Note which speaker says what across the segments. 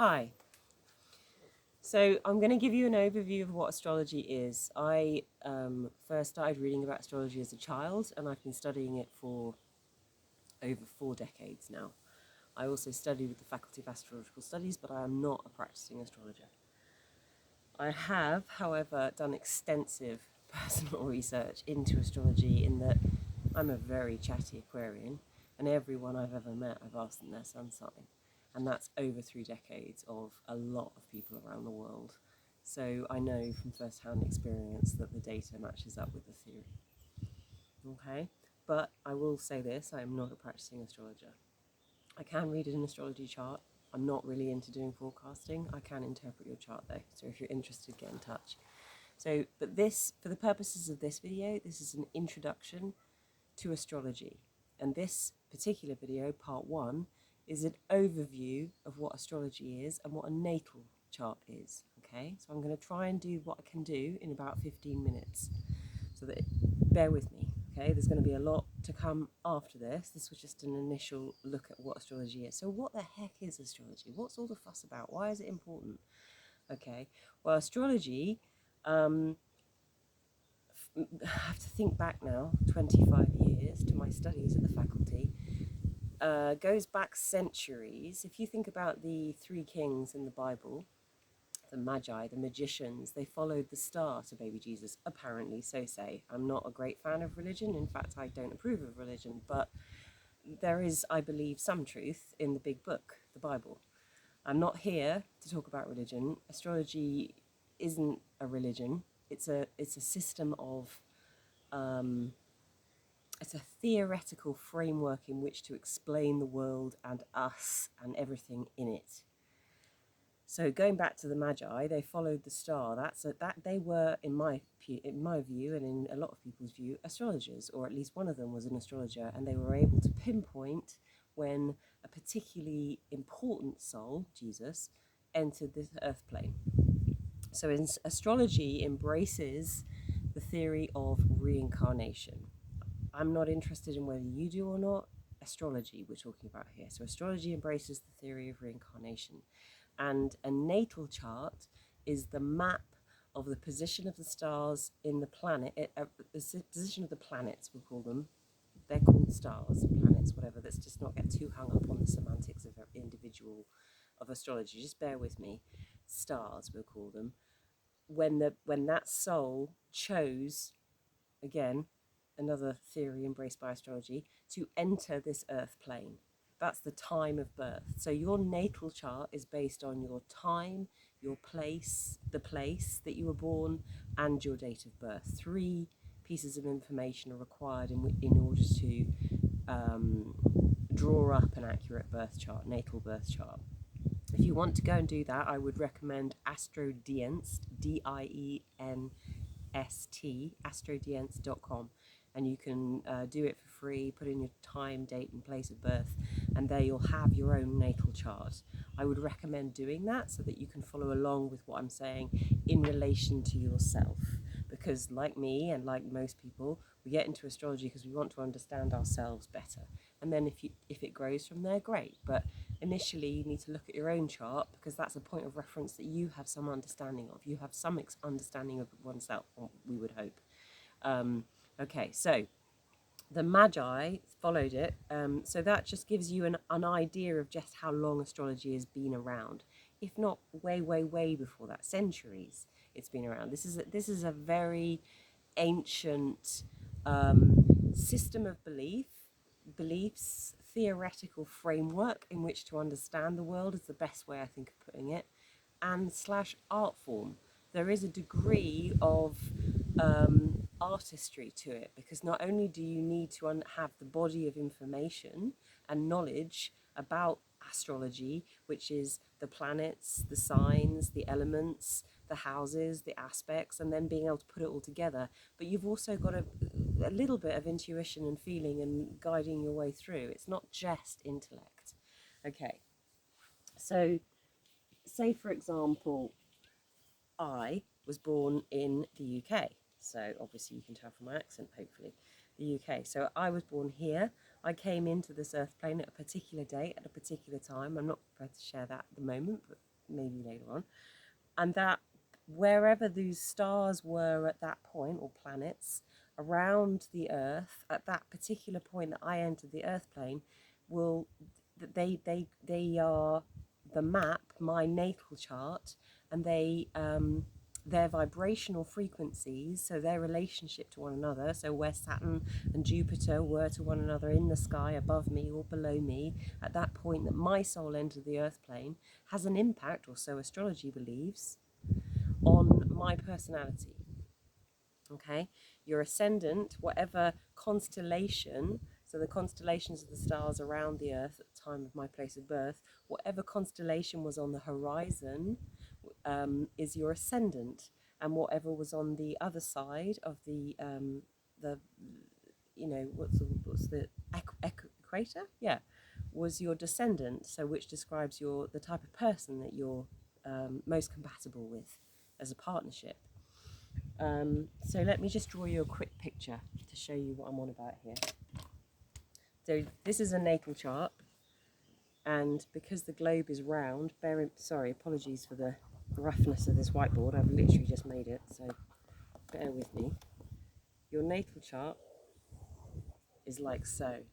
Speaker 1: Hi. So I'm going to give you an overview of what astrology is. I first started reading about astrology as a child, and I've been studying it for over 4 decades now. I also studied with the Faculty of Astrological Studies, but I am not a practicing astrologer. I have, however, done extensive personal research into astrology in that I'm a very chatty Aquarian, and everyone I've ever met, I've asked them their sun sign. And that's over 3 decades of a lot of people around the world. So I know from first-hand experience that the data matches up with the theory. Okay, but I will say this, I am not a practicing astrologer. I can read an astrology chart. I'm not really into doing forecasting. I can interpret your chart though, so if you're interested, get in touch. So, but this, for the purposes of this video, this is an introduction to astrology. And this particular video, part 1, is an overview of what astrology is and what a natal chart is. Okay, so I'm going to try and do what I can do in about 15 minutes. So that, bear with me. Okay, there's going to be a lot to come after this. This was just an initial look at what astrology is. So what the heck is astrology? What's all the fuss about? Why is it important? Okay, well, astrology, I have to think back now, 25 years to my studies at the faculty, goes back centuries. If you think about the 3 kings in the Bible, the Magi, the magicians, they followed the star to baby Jesus, apparently, so say. I'm not a great fan of religion. In fact, I don't approve of religion, but there is, I believe, some truth in the big book, the Bible. I'm not here to talk about religion. Astrology isn't a religion. It's a system of it's a theoretical framework in which to explain the world and us and everything in it. So going back to the Magi, they followed the star. That they were, in my view, and in a lot of people's view, astrologers, or at least one of them was an astrologer, and they were able to pinpoint when a particularly important soul, Jesus, entered this earth plane. So astrology embraces the theory of reincarnation. I'm not interested in whether you do or not. Astrology we're talking about here. So astrology embraces the theory of reincarnation. And a natal chart is the map of the position of the stars in the planet, the position of the planets, we'll call them. They're called stars, planets, whatever. Let's just not get too hung up on the semantics of individual of astrology. Just bear with me. Stars, we'll call them. When that soul chose, again, another theory embraced by astrology, to enter this earth plane. That's the time of birth. So your natal chart is based on your time, your place, the place that you were born, and your date of birth. 3 pieces of information are required in order to draw up an accurate birth chart, natal birth chart. If you want to go and do that, I would recommend Astrodienst, D-I-E-N-S-T, astrodienst.com. And you can do it for free, put in your time, date and place of birth, and there you'll have your own natal chart. I would recommend doing that so that you can follow along with what I'm saying in relation to yourself. Because like me and like most people, we get into astrology because we want to understand ourselves better. And then if it grows from there, great. But initially you need to look at your own chart because that's a point of reference that you have some understanding of. You have some understanding of oneself, we would hope. Okay, so the Magi followed it, so that just gives you an idea of just how long astrology has been around. If not way, way, way before that, centuries it's been around. This is a very ancient system of beliefs, theoretical framework in which to understand the world is the best way I think of putting it, and / art form. There is a degree of artistry to it because not only do you need to have the body of information and knowledge about astrology, which is the planets, the signs, the elements, the houses, the aspects, and then being able to put it all together, but you've also got a little bit of intuition and feeling and guiding your way through. It's not just intellect. Okay, so say for example, I was born in the UK. So obviously you can tell from my accent, hopefully, the UK. So I was born here. I came into this earth plane at a particular date, at a particular time. I'm not prepared to share that at the moment, but maybe later on. And that wherever those stars were at that point, or planets, around the Earth, at that particular point that I entered the Earth plane, will they are the map, my natal chart, and their vibrational frequencies, so their relationship to one another, so where Saturn and Jupiter were to one another in the sky above me or below me at that point that my soul entered the Earth plane, has an impact, or so astrology believes, on my personality. Okay, your ascendant, whatever constellation, so the constellations of the stars around the Earth at the time of my place of birth, whatever constellation was on the horizon is your ascendant, and whatever was on the other side of the what's the equator? Yeah, was your descendant. So which describes the type of person that you're most compatible with as a partnership. So let me just draw you a quick picture to show you what I'm on about here. So this is a natal chart, and because the globe is round, apologies for the roughness of this whiteboard, I've literally just made it, so bear with me. Your natal chart is like so.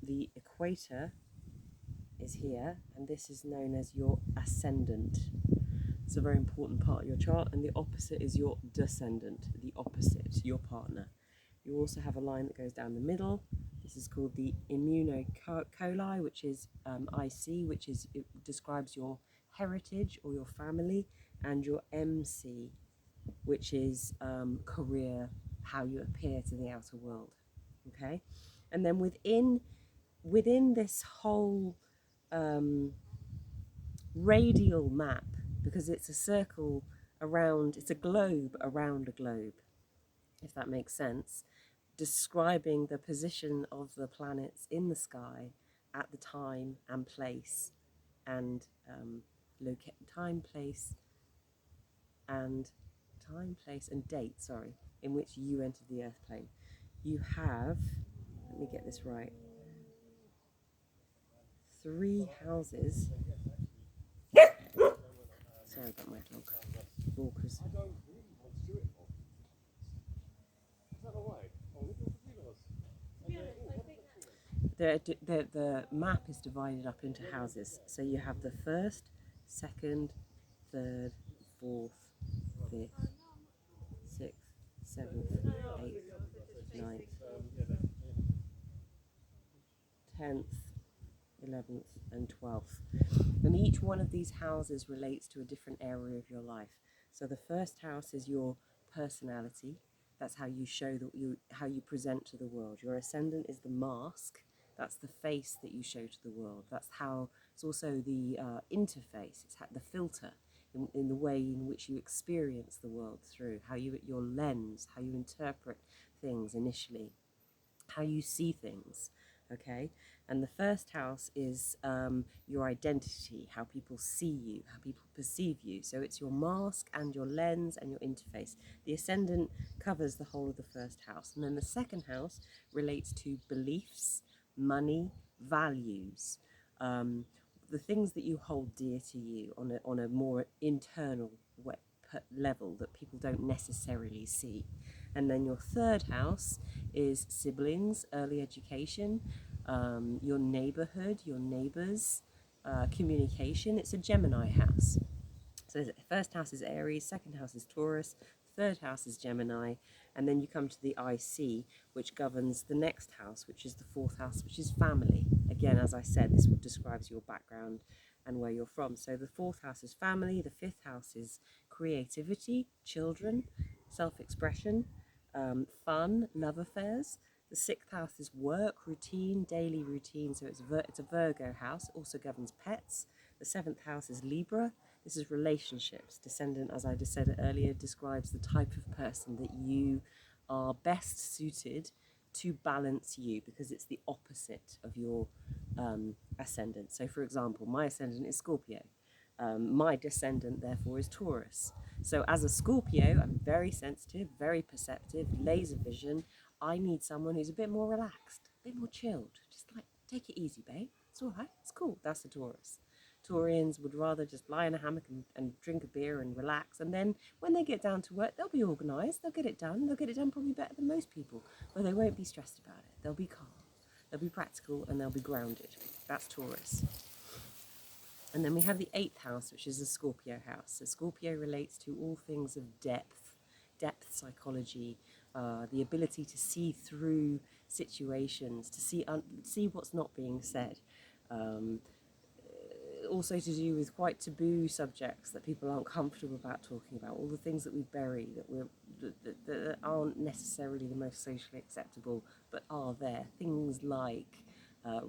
Speaker 1: The equator is here, and this is known as your ascendant. It's a very important part of your chart, and the opposite is your descendant, the opposite, your partner. You also have a line that goes down the middle. This is called the immunocoli, which is IC, it describes your heritage or your family, and your MC, which is career, how you appear to the outer world. Okay, and then within this whole radial map, because it's a circle around, it's a globe around a globe, if that makes sense, describing the position of the planets in the sky at the time and place and time, place and date, in which you entered the Earth plane. You have, let me get this right, 3 houses. Sorry about my dog. Walkers. The map is divided up into houses. So you have the 1st, 2nd, 3rd, 4th, 5th, 6th, 7th, 8th, 9th, 10th, 11th and 12th. And each one of these houses relates to a different area of your life. So the 1st house is your personality. That's how you show how you present to the world. Your ascendant is the mask. That's the face that you show to the world. It's also the interface. It's the filter in the way in which you experience the world through, your lens, how you interpret things initially, how you see things. Okay, and the 1st house is your identity, how people see you, how people perceive you. So it's your mask and your lens and your interface. The ascendant covers the whole of the 1st house, and then the 2nd house relates to beliefs, money, values, the things that you hold dear to you on a more internal level that people don't necessarily see. And then your 3rd house is siblings, early education, your neighborhood, your neighbors, communication. It's a Gemini house. So the 1st house is Aries, 2nd house is Taurus, 3rd house is Gemini, and then you come to the IC, which governs the next house, which is the 4th house, which is family. Again, as I said, this describes your background and where you're from. So the 4th house is family, the 5th house is creativity, children, self-expression, fun, love affairs. The 6th house is work, routine, daily routine, so it's a Virgo house. It also governs pets. The 7th house is Libra. This is relationships. Descendant, as I just said earlier, describes the type of person that you are best suited to balance you, because it's the opposite of your ascendant. So for example, my ascendant is Scorpio. My descendant, therefore, is Taurus. So as a Scorpio, I'm very sensitive, very perceptive, laser vision. I need someone who's a bit more relaxed, a bit more chilled. Just like, take it easy, babe. It's all right. It's cool. That's a Taurus. Taurians would rather just lie in a hammock and drink a beer and relax. And then when they get down to work, they'll be organised. They'll get it done. They'll get it done probably better than most people. But they won't be stressed about it. They'll be calm. They'll be practical and they'll be grounded. That's Taurus. And then we have the 8th house, which is the Scorpio house. So Scorpio relates to all things of depth psychology, the ability to see through situations, to see what's not being said. Also to do with quite taboo subjects that people aren't comfortable about talking about, all the things that we bury that aren't necessarily the most socially acceptable, but are there. Things like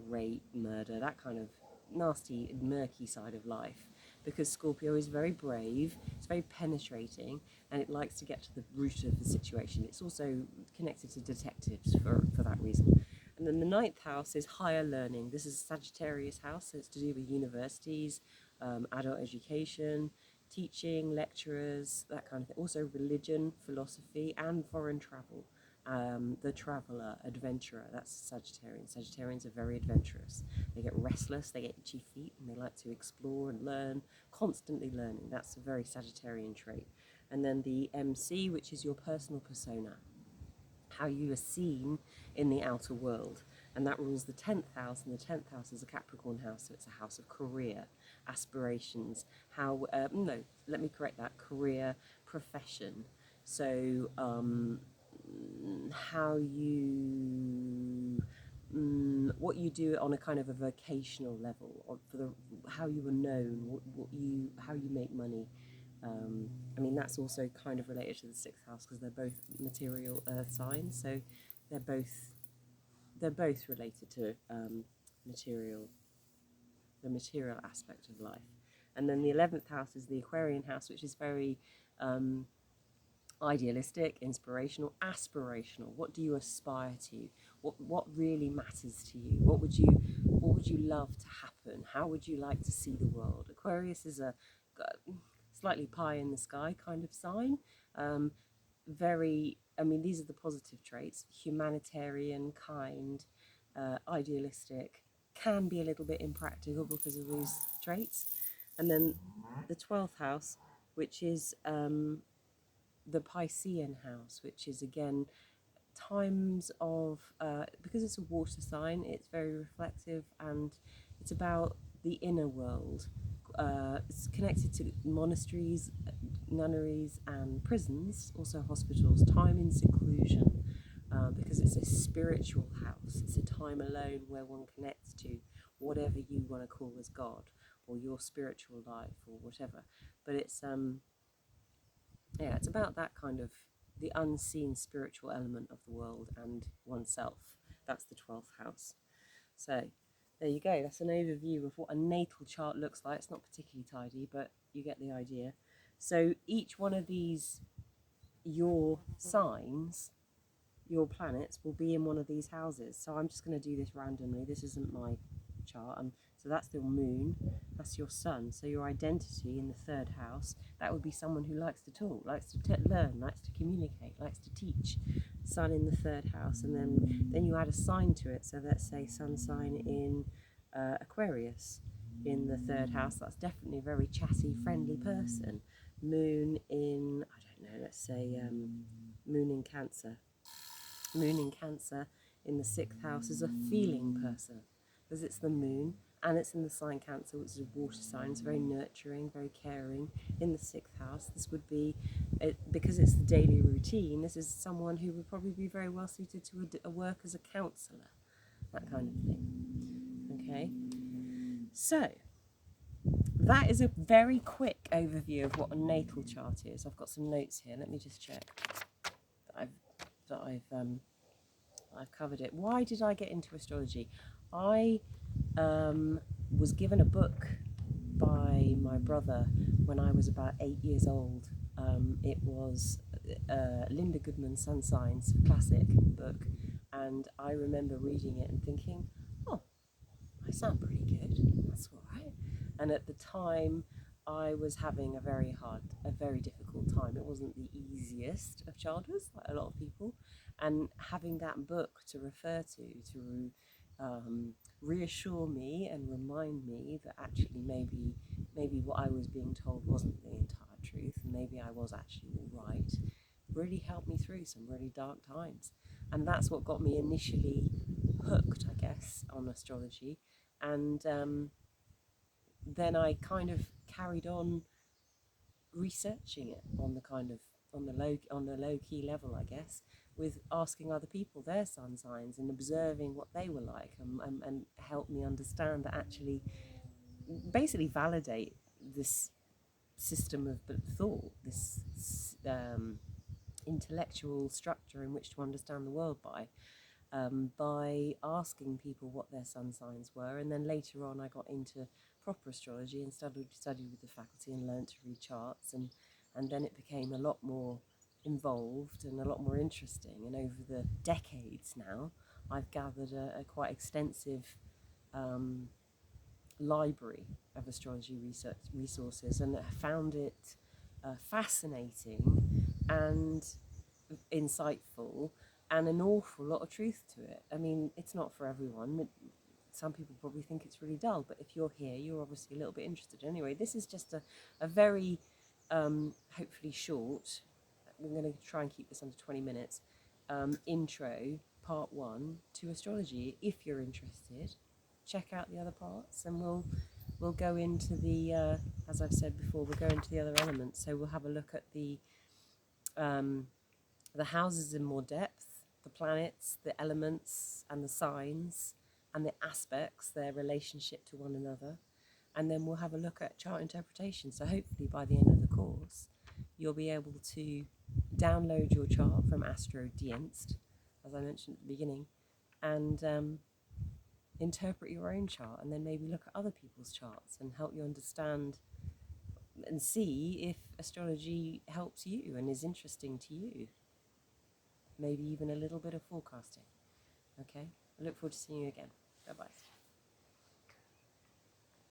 Speaker 1: rape, murder, that kind of nasty, murky side of life. Because Scorpio is very brave, it's very penetrating, and it likes to get to the root of the situation. It's also connected to detectives for that reason. And then the 9th house is higher learning. This is Sagittarius house, so it's to do with universities, adult education, teaching, lecturers, that kind of thing. Also religion, philosophy, and foreign travel. The traveller, adventurer, that's Sagittarian. Sagittarians are very adventurous. They get restless, they get itchy feet, and they like to explore and learn, constantly learning. That's a very Sagittarian trait. And then the MC, which is your personal persona, how you are seen in the outer world. And that rules the 10th house, and the 10th house is a Capricorn house, so it's a house of career, aspirations, let me correct that, career, profession. So how you what you do on a kind of a vocational level, or how you are known, how you make money. I mean, that's also kind of related to the 6th house because they're both material earth signs, so they're both related to the material aspect of life. And then the 11th house is the Aquarian house, which is very idealistic, inspirational, aspirational. What do you aspire to? What really matters to you? What would you love to happen? How would you like to see the world? Aquarius is a slightly pie in the sky kind of sign. These are the positive traits: humanitarian, kind, idealistic, can be a little bit impractical because of these traits. And then the 12th house, which is the Piscean house, which is again times of, because it's a water sign, it's very reflective and it's about the inner world. It's connected to monasteries, nunneries and prisons, also hospitals, time in seclusion, because it's a spiritual house. It's a time alone where one connects to whatever you want to call as God or your spiritual life or whatever. But it's it's about that kind of the unseen spiritual element of the world and oneself. That's the 12th house. So there you go. That's an overview of what a natal chart looks like. It's not particularly tidy, but you get the idea. So each one of these, your signs, your planets, will be in one of these houses. So I'm just going to do this randomly. This isn't my chart. So that's the moon, that's your sun. So your identity in the 3rd house, that would be someone who likes to talk, likes to learn, likes to communicate, likes to teach. Sun in the 3rd house, and then you add a sign to it. So let's say sun sign in Aquarius in the 3rd house. That's definitely a very chatty, friendly person. Moon in, I don't know, let's say moon in Cancer. Moon in Cancer in the 6th house is a feeling person because it's the moon and it's in the sign Cancer, which is a water sign. It's very nurturing, very caring. In the 6th house, this would be, because it's the daily routine, this is someone who would probably be very well suited to a work as a counsellor, that kind of thing. Okay, so that is a very quick overview of what a natal chart is. I've got some notes here. Let me just check that I've covered it. Why did I get into astrology? I was given a book by my brother when I was about 8 years old. It was Linda Goodman's Sun Signs, classic book, and I remember reading it and thinking, oh, I sound pretty good, that's all right. And at the time, I was having a very difficult time. It wasn't the easiest of childhoods, like a lot of people, and having that book to refer to reassure me and remind me that actually maybe what I was being told wasn't the entire truth, and maybe I was actually all right, really helped me through some really dark times. And that's what got me initially hooked, I guess, on astrology. And then I kind of carried on researching it on the kind of on the low key level, I guess, with asking other people their sun signs and observing what they were like, and help me understand that actually basically validate this system of thought, this intellectual structure in which to understand the world by asking people what their sun signs were. And then later on I got into proper astrology and studied with the faculty and learned to read charts, and then it became a lot more involved and a lot more interesting. And over the decades now, I've gathered a quite extensive library of astrology research resources, and found it fascinating and insightful, and an awful lot of truth to it. I mean, it's not for everyone. Some people probably think it's really dull, but if you're here, you're obviously a little bit interested. Anyway, this is just a very hopefully short, we're going to try and keep this under 20 minutes, intro, part one to astrology. If you're interested, check out the other parts, and we'll go into the, as I've said before, we'll go into the other elements. So we'll have a look at the houses in more depth, the planets, the elements, and the signs, and the aspects, their relationship to one another. And then we'll have a look at chart interpretation. So hopefully by the end of the course, you'll be able to download your chart from AstroDienst, as I mentioned at the beginning, and interpret your own chart, and then maybe look at other people's charts and help you understand and see if astrology helps you and is interesting to you. Maybe even a little bit of forecasting. Okay? I look forward to seeing you again. Bye-bye.